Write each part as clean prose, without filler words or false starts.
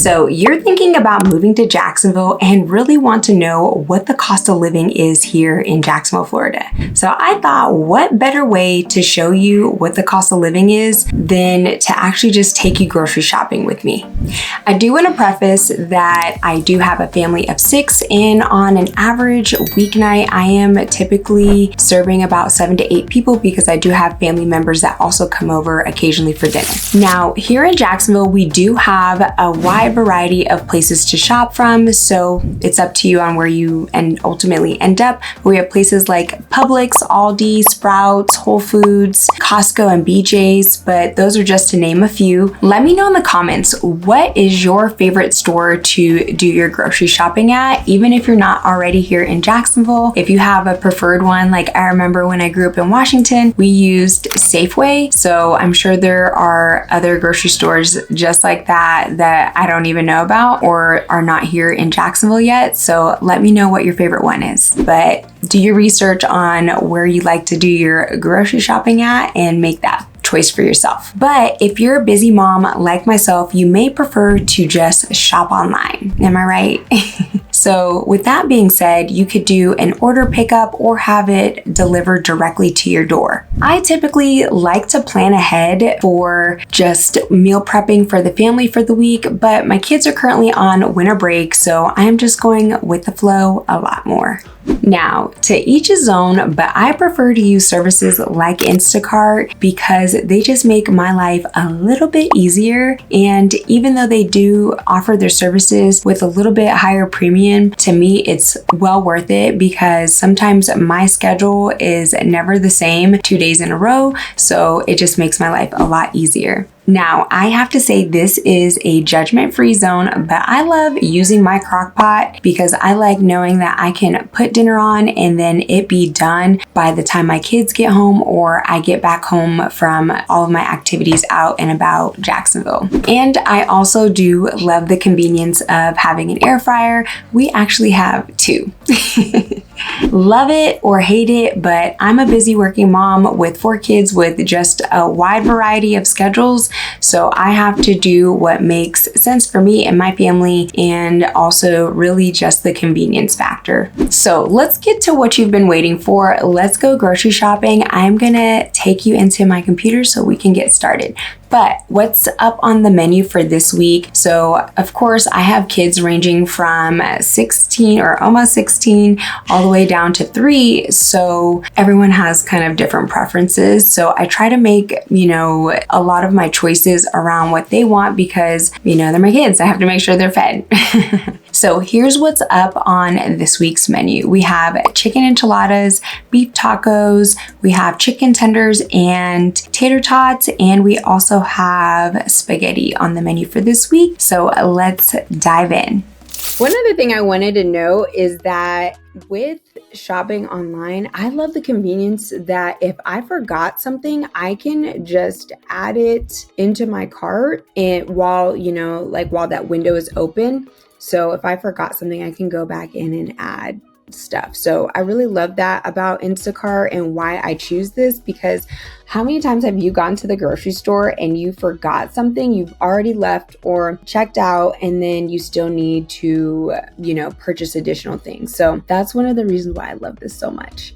So you're thinking about moving to Jacksonville and really want to know what the cost of living is here in Jacksonville, Florida. So I thought, what better way to show you what the cost of living is than to actually just take you grocery shopping with me. I do want to preface that I do have a family of 6, and on an average weeknight, I am typically serving about 7 to 8 people because I do have family members that also come over occasionally for dinner. Now, here in Jacksonville, we do have a wide variety of places to shop from, so it's up to you on where you ultimately end up. We have places like Publix, Aldi, Sprouts, Whole Foods, Costco, and BJ's, but those are just to name a few. Let me know in the comments, what is your favorite store to do your grocery shopping at, even if you're not already here in Jacksonville. If you have a preferred one, like I remember when I grew up in Washington, we used Safeway, so I'm sure there are other grocery stores just like that I don't even know about or are not here in Jacksonville yet. So let me know what your favorite one is. But do your research on where you like to do your grocery shopping at and make that choice for yourself. But if you're a busy mom like myself, you may prefer to just shop online. Am I right? So with that being said, you could do an order pickup or have it delivered directly to your door. I typically like to plan ahead for just meal prepping for the family for the week, but my kids are currently on winter break, so I'm just going with the flow a lot more. Now, to each his own, but I prefer to use services like Instacart because they just make my life a little bit easier. And even though they do offer their services with a little bit higher premium, to me, it's well worth it because sometimes my schedule is never the same 2 days in a row. So it just makes my life a lot easier. Now, I have to say this is a judgment-free zone, but I love using my crock pot because I like knowing that I can put dinner on and then it be done by the time my kids get home or I get back home from all of my activities out and about Jacksonville. And I also do love the convenience of having an air fryer. We actually have 2. Love it or hate it, but I'm a busy working mom with 4 kids with just a wide variety of schedules. So I have to do what makes sense for me and my family, and also really just the convenience factor. So let's get to what you've been waiting for. Let's go grocery shopping. I'm gonna take you into my computer so we can get started. But what's up on the menu for this week? So of course I have kids ranging from 16 or almost 16 all the way down to 3. So everyone has kind of different preferences. So I try to make, a lot of my choices around what they want because, they're my kids. I have to make sure they're fed. So here's what's up on this week's menu. We have chicken enchiladas, beef tacos, we have chicken tenders and tater tots, and we also have spaghetti on the menu for this week. So let's dive in. One other thing I wanted to know is that with shopping online, I love the convenience that if I forgot something, I can just add it into my cart and while that window is open. So if I forgot something, I can go back in and add stuff. So I really love that about Instacart and why I choose this, because how many times have you gone to the grocery store and you forgot something, you've already left or checked out, and then you still need to, purchase additional things. So that's one of the reasons why I love this so much.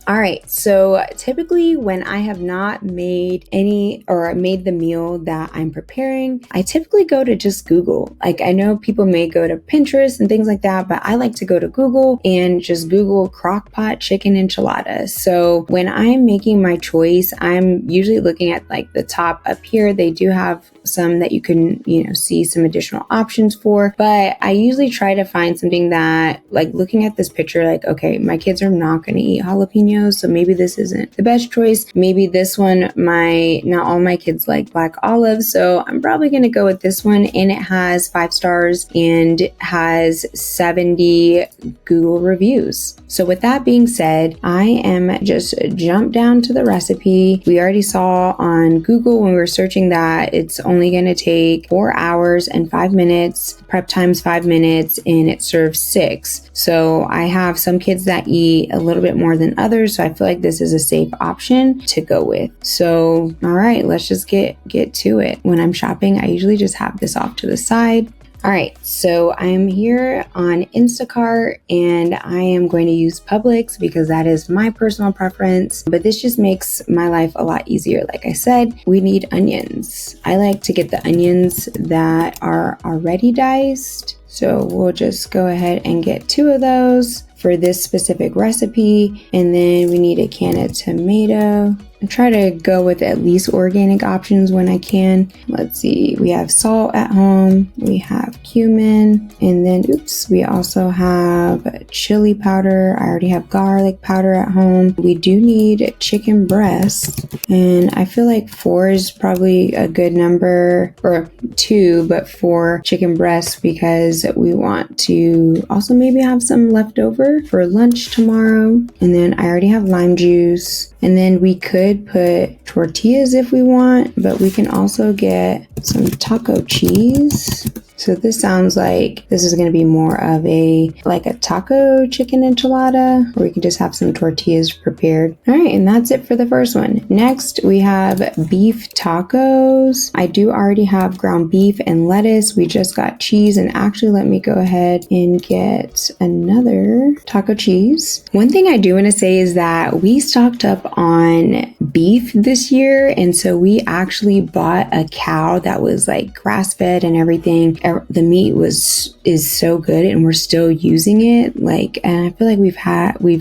All right, so typically when I have not made made the meal that I'm preparing, I typically go to just Google. Like I know people may go to Pinterest and things like that, but I like to go to Google and just Google crock pot chicken enchiladas. So when I'm making my choice, I'm usually looking at like the top up here. They do have some that you can, see some additional options for, but I usually try to find something that, like looking at this picture, like, okay, my kids are not going to eat jalapenos, so maybe this isn't the best choice. Maybe this one, not all my kids like black olives, so I'm probably going to go with this one, and it has 5 stars and has 70 Google reviews. So with that being said, I am just jump down to the recipe. We already saw on Google when we were searching that it's only going to take 4 hours and 5 minutes, prep time's 5 minutes, and it serves 6. So I have some kids that eat a little bit more than others, so I feel like this is a safe option to go with. So, all right, let's just get to it. When I'm shopping, I usually just have this off to the side. All right, so I'm here on Instacart and I am going to use Publix because that is my personal preference, but this just makes my life a lot easier. Like I said, we need onions. I like to get the onions that are already diced. So we'll just go ahead and get 2 of those for this specific recipe. And then we need a can of tomato. I try to go with at least organic options when I can. Let's see, we have salt at home, we have cumin, and then we also have chili powder. I already have garlic powder at home. We do need chicken breast, and I feel like 4 is probably a good number, or 2, but 4 chicken breasts because we want to also maybe have some left over for lunch tomorrow. And then I already have lime juice. And then we could put tortillas if we want, but we can also get some taco cheese. So this sounds like this is going to be more of a taco chicken enchilada, or we can just have some tortillas prepared. All right, and that's it for the first one. Next, we have beef tacos. I do already have ground beef and lettuce. We just got cheese, and actually let me go ahead and get another taco cheese. One thing I do want to say is that we stocked up on beef this year, and so we actually bought a cow that was like grass-fed and everything. The meat is so good, and we're still using it. And I feel like we've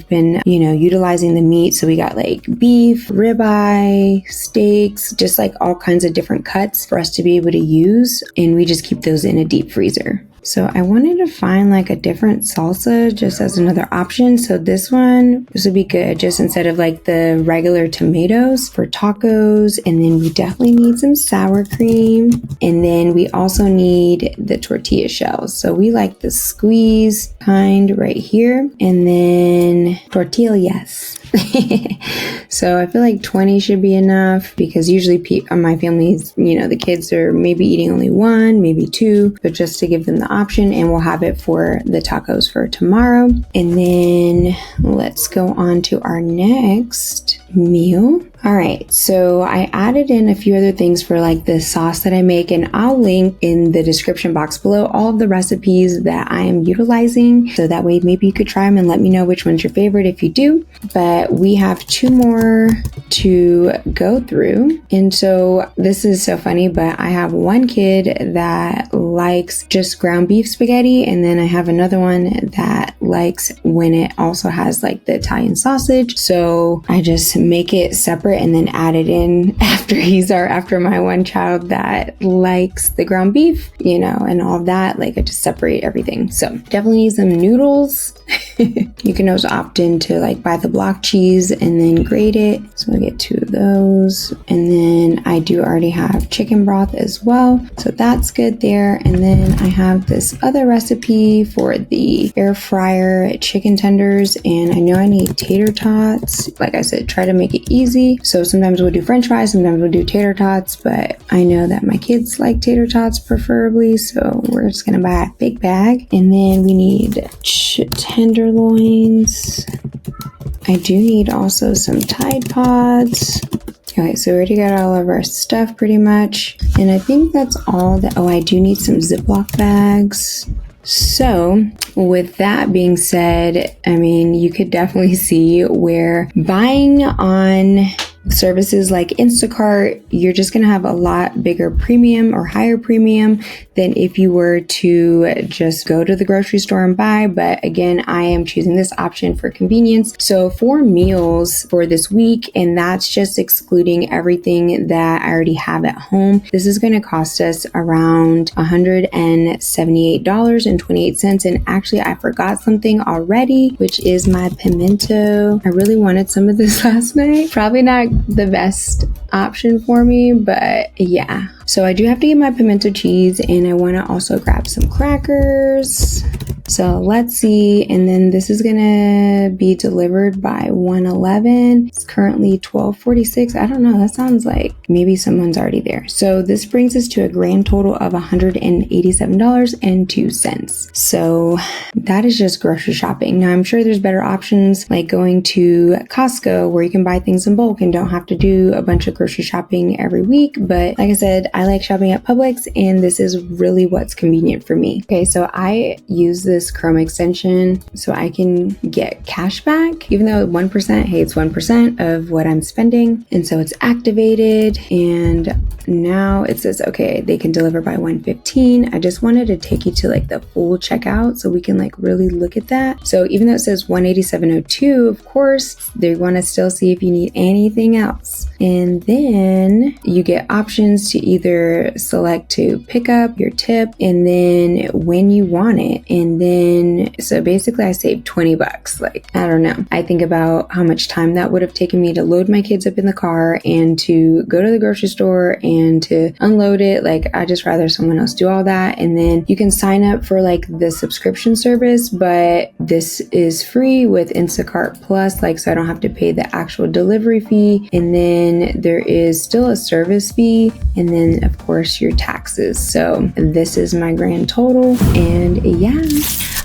been, utilizing the meat. So we got like beef, ribeye, steaks, just like all kinds of different cuts for us to be able to use. And we just keep those in a deep freezer. So I wanted to find like a different salsa just as another option. So this would be good, just instead of like the regular tomatoes for tacos. And then we definitely need some sour cream. And then we also need the tortilla shells. So we like the squeeze kind right here. And then tortillas. So I feel like 20 should be enough, because usually my family's, the kids are maybe eating only 1, maybe 2, but just to give them the option, and we'll have it for the tacos for tomorrow. And then let's go on to our next meal. All right, so I added in a few other things for like the sauce that I make, and I'll link in the description box below all of the recipes that I am utilizing, so that way maybe you could try them and let me know which one's your favorite if you do. But we have 2 more to go through, and so this is so funny, but I have one kid that likes just ground beef spaghetti, and then I have another one that likes when it also has like the Italian sausage. So I just make it separate and then add it in after my one child that likes the ground beef, and all of that. Like I just separate everything. So definitely need some noodles. You can also opt in to like buy the block cheese and then grate it. So I'll get 2 of those. And then I do already have chicken broth as well. So that's good there. And then I have this other recipe for the air fryer chicken tenders. And I know I need tater tots. Like I said, try to make it easy. So sometimes we'll do French fries, sometimes we'll do tater tots, but I know that my kids like tater tots preferably. So we're just going to buy a big bag. And then we need tenderloins. I do need also some Tide Pods. Okay, so we already got all of our stuff pretty much. And I think that's all that. Oh, I do need some Ziploc bags. So with that being said, you could definitely see where buying on services like Instacart, you're just going to have a lot bigger premium or higher premium than if you were to just go to the grocery store and buy. But again, I am choosing this option for convenience. So for meals for this week, and that's just excluding everything that I already have at home, this is going to cost us around $178.28. And actually, I forgot something already, which is my pimento. I really wanted some of this last night. Probably not the best option for me, but yeah. So I do have to get my pimento cheese, and I want to also grab some crackers. So let's see. And then this is gonna be delivered by 1:11. It's currently 12:46. I don't know. That sounds like maybe someone's already there. So this brings us to a grand total of $187.02. So that is just grocery shopping. Now I'm sure there's better options like going to Costco where you can buy things in bulk and don't have to do a bunch of grocery shopping every week. But like I said, I like shopping at Publix and this is really what's convenient for me. Okay, so I use this Chrome extension so I can get cash back, even though 1%, hey, it's 1% of what I'm spending. And so it's activated and now it says, okay, they can deliver by 1:15. I just wanted to take you to like the full checkout so we can like really look at that. So even though it says 187.02, of course, they want to still see if you need anything else. And then you get options to either select to pick up your tip and then when you want it. And then, so basically I saved $20. Like, I don't know. I think about how much time that would have taken me to load my kids up in the car and to go to the grocery store and to unload it. Like, I just rather someone else do all that. And then you can sign up for like the subscription service, but this is free with Instacart Plus, like, so I don't have to pay the actual delivery fee. And then there is still a service fee. And then of course your taxes. So this is my grand total and yeah.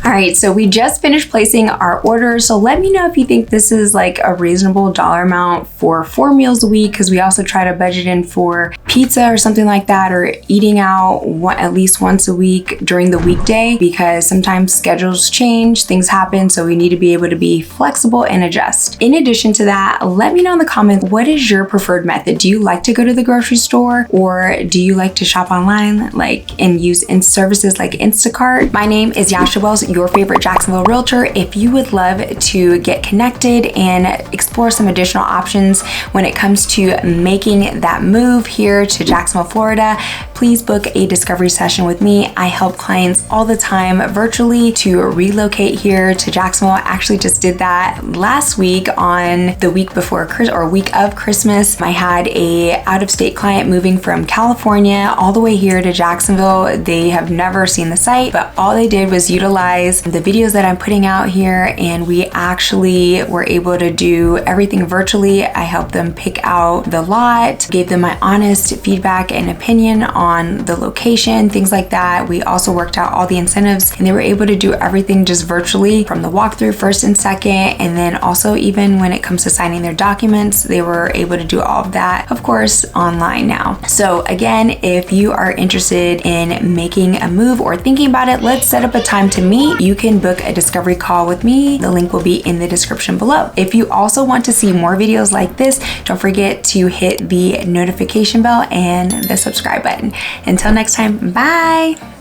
All right, so we just finished placing our order. So let me know if you think this is like a reasonable dollar amount for 4 meals a week, because we also try to budget in for pizza or something like that, or eating out at least once a week during the weekday, because sometimes schedules change, things happen, so we need to be able to be flexible and adjust. In addition to that, let me know in the comments, what is your preferred method? Do you like to go to the grocery store, or do you like to shop online, like, and use services like Instacart? My name is Yasha, your favorite Jacksonville realtor. If you would love to get connected and explore some additional options when it comes to making that move here to Jacksonville, Florida, please book a discovery session with me. I help clients all the time virtually to relocate here to Jacksonville. I actually just did that last week on the week before or week of Christmas. I had a out-of-state client moving from California all the way here to Jacksonville. They have never seen the site, but all they did was utilize the videos that I'm putting out here, and we actually were able to do everything virtually. I helped them pick out the lot, gave them my honest feedback and opinion on the location, things like that. We also worked out all the incentives, and they were able to do everything just virtually, from the walkthrough first and second, and then also even when it comes to signing their documents, they were able to do all of that, of course, online now. So again, if you are interested in making a move or thinking about it, let's set up a time to meet. You can book a discovery call with me. The link will be in the description below. If you also want to see more videos like this, don't forget to hit the notification bell and the subscribe button. Until next time, bye.